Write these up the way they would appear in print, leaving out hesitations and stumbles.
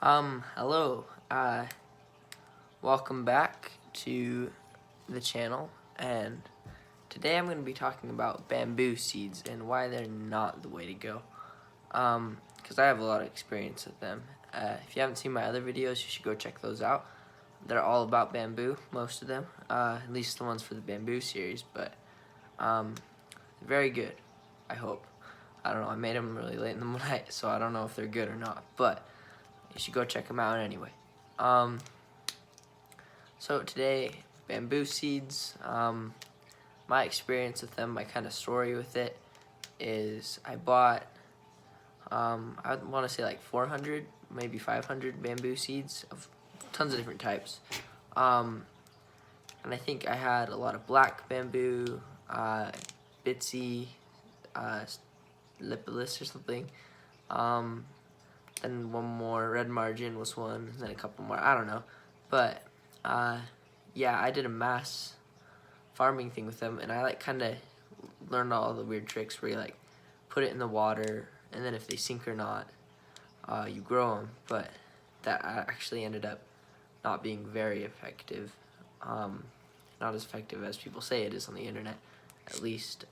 Hello. Welcome back to the channel, and today I'm going to be talking about bamboo seeds and why they're not the way to go. Because I have a lot of experience with them. If you haven't seen my other videos, you should go check those out. They're all about bamboo, most of them, at least the ones for the bamboo series, but very good, I hope. I don't know, I made them really late in the night, so I don't know if they're good or not, but you should go check them out anyway. So today, bamboo seeds, my experience with them, my kind of story with it is I bought, I want to say like 400, maybe 500 bamboo seeds of tons of different types. And I think I had a lot of black bamboo, bitsy, lipolus or something. Then one more, red margin was one, then a couple more, I don't know. But, yeah, I did a mass farming thing with them, and I like kind of learned all the weird tricks where you like put it in the water, and then if they sink or not, you grow them. But that actually ended up not being very effective. Not as effective as people say it is on the internet, at least.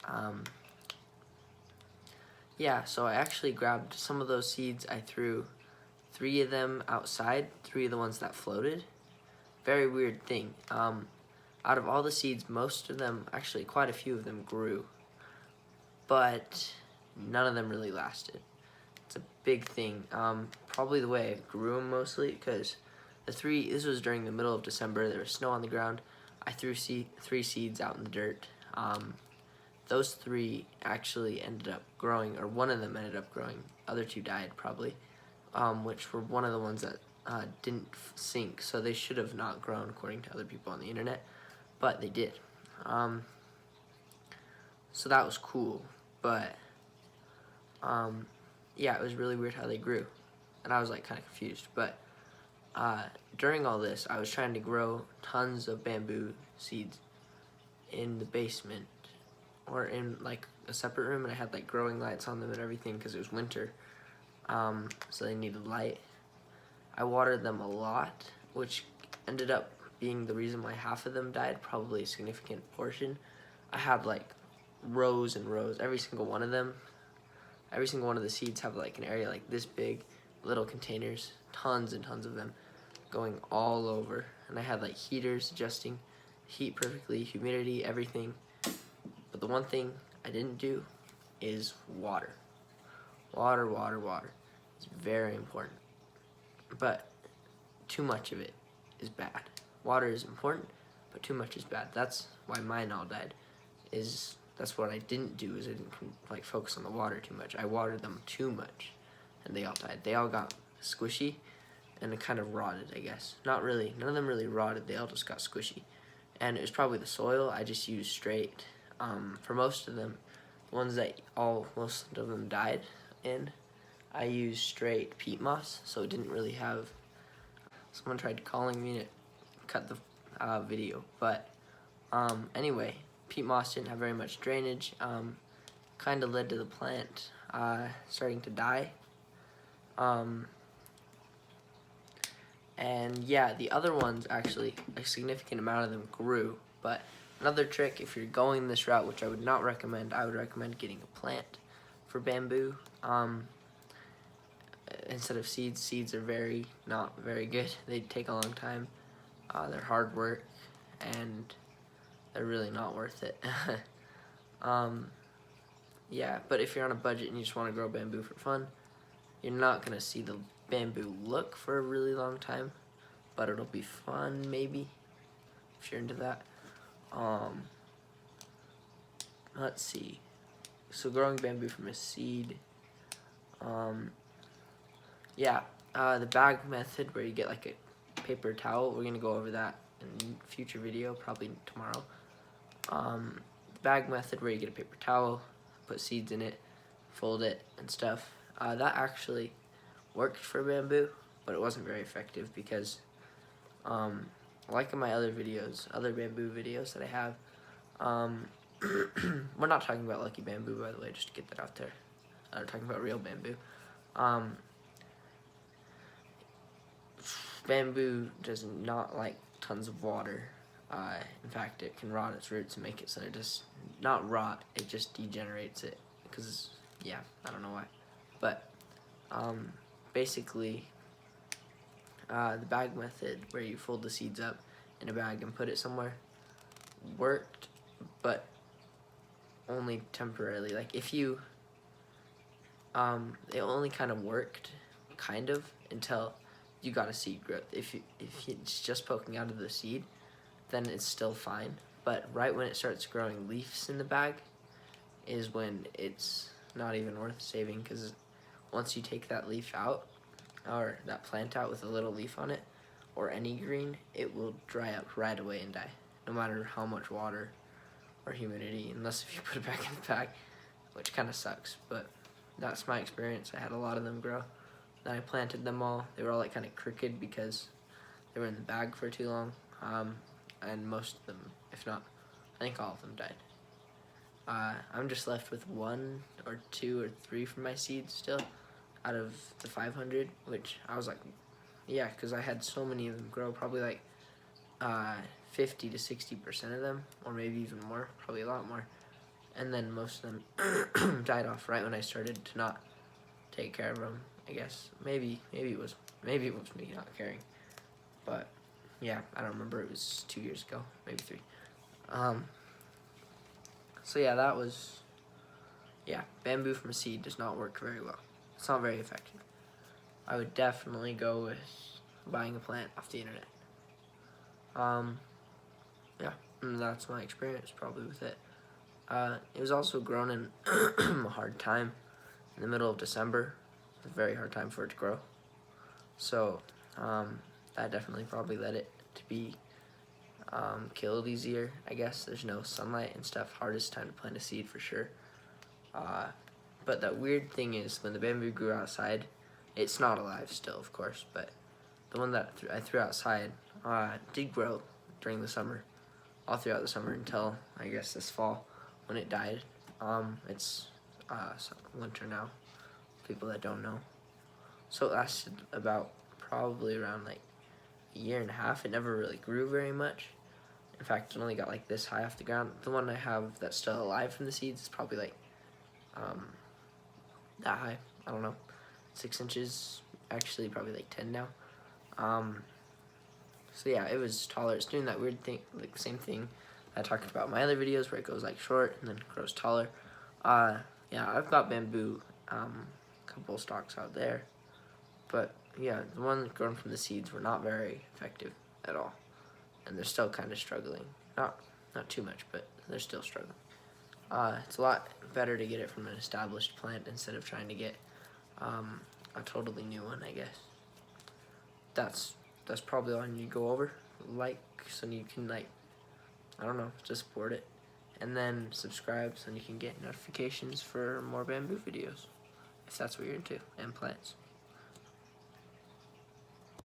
Yeah, so I actually grabbed some of those seeds. I threw 3 of them outside, 3 of the ones that floated. Very weird thing. Out of all the seeds, most of them, actually quite a few of them grew, but none of them really lasted. It's a big thing. Probably the way I grew them mostly, because this was during the middle of December, there was snow on the ground. I threw 3 seeds out in the dirt. Those 3 actually ended up growing, or one of them ended up growing. Other 2 died probably, which were one of the ones that didn't sink, so they should have not grown according to other people on the internet, but they did. So that was cool, but yeah, it was really weird how they grew, and I was like kind of confused. But during all this, I was trying to grow tons of bamboo seeds in the basement, or in like a separate room, and I had like growing lights on them and everything because it was winter, so they needed light. I watered them a lot, which ended up being the reason why half of them died, probably a significant portion. I had like rows and rows, every single one of the seeds have like an area like this big, little containers, tons and tons of them going all over. And I had like heaters adjusting heat perfectly, humidity, everything. But the one thing I didn't do is water. Water, water, water. It's very important. But too much of it is bad. Water is important, but too much is bad. That's why mine all died. That's what I didn't do, is I didn't like focus on the water too much. I watered them too much, and they all died. They all got squishy, and it kind of rotted, I guess. Not really. None of them really rotted. They all just got squishy, and it was probably the soil. I just used straight. For most of them, the ones that most of them died in, I used straight peat moss, so it didn't really have. Someone tried calling me to cut the video, but anyway, peat moss didn't have very much drainage. Kind of led to the plant starting to die. And yeah, the other ones, actually, a significant amount of them grew. But another trick, if you're going this route, which I would not recommend, I would recommend getting a plant for bamboo. Instead of seeds. Seeds are not very good. They take a long time. They're hard work, and they're really not worth it. Yeah, but if you're on a budget and you just want to grow bamboo for fun, you're not going to see the bamboo look for a really long time, but it'll be fun, maybe, if you're into that. Let's see. So growing bamboo from a seed, yeah, the bag method where you get like a paper towel, we're going to go over that in a future video, probably tomorrow. The bag method where you get a paper towel, put seeds in it, fold it and stuff, that actually worked for bamboo, but it wasn't very effective because, like in my other bamboo videos that I have, we're not talking about Lucky Bamboo, by the way, just to get that out there. We're talking about real bamboo. bamboo does not like tons of water. In fact, it can rot its roots and make it so it just, not rot, it just degenerates it. Because, yeah, I don't know why. But, basically, the bag method, where you fold the seeds up in a bag and put it somewhere, worked, but only temporarily. Like, if you, it only kind of worked, kind of, until you got a seed growth. If it's just poking out of the seed, then it's still fine. But right when it starts growing leaves in the bag is when it's not even worth saving, because once you take that leaf out, or that plant out with a little leaf on it, or any green, it will dry up right away and die, no matter how much water or humidity, unless if you put it back in the bag, which kind of sucks. But that's my experience. I had a lot of them grow. Then I planted them all. They were all like kind of crooked because they were in the bag for too long. And most of them, if not, I think all of them died. I'm just left with 1 or 2 or 3 from my seeds still out of the 500, which I was like, yeah, because I had so many of them grow, probably like 50 to 60% of them, or maybe even more, probably a lot more. And then most of them died off right when I started to not take care of them, I guess. Maybe it was me not caring. But yeah, I don't remember. It was 2 years ago, maybe 3. So yeah, that was, yeah, bamboo from a seed does not work very well. It's not very effective. I would definitely go with buying a plant off the internet. Yeah, and that's my experience probably with it. It was also grown in a hard time in the middle of December. It's a very hard time for it to grow. So that definitely probably led it to be killed easier, I guess. There's no sunlight and stuff. Hardest time to plant a seed for sure. But the weird thing is, when the bamboo grew outside, it's not alive still, of course, but the one that I threw outside did grow during the summer, all throughout the summer until, I guess, this fall when it died. It's winter now, people that don't know. So it lasted about probably around like a year and a half. It never really grew very much. In fact, it only got like this high off the ground. The one I have that's still alive from the seeds is probably like that high. I don't know, 6 inches, actually probably like 10 now. So yeah, it was taller. It's doing that weird thing, like the same thing I talked about in my other videos, where it goes like short and then grows taller. Yeah, I've got bamboo, couple stalks out there, but yeah, the ones grown from the seeds were not very effective at all, and they're still kind of struggling. Not too much, but they're still struggling. It's a lot better to get it from an established plant instead of trying to get a totally new one, I guess. That's probably all I need to go over. Like, so you can, like, I don't know, just support it. And then subscribe so you can get notifications for more bamboo videos, if that's what you're into, and plants.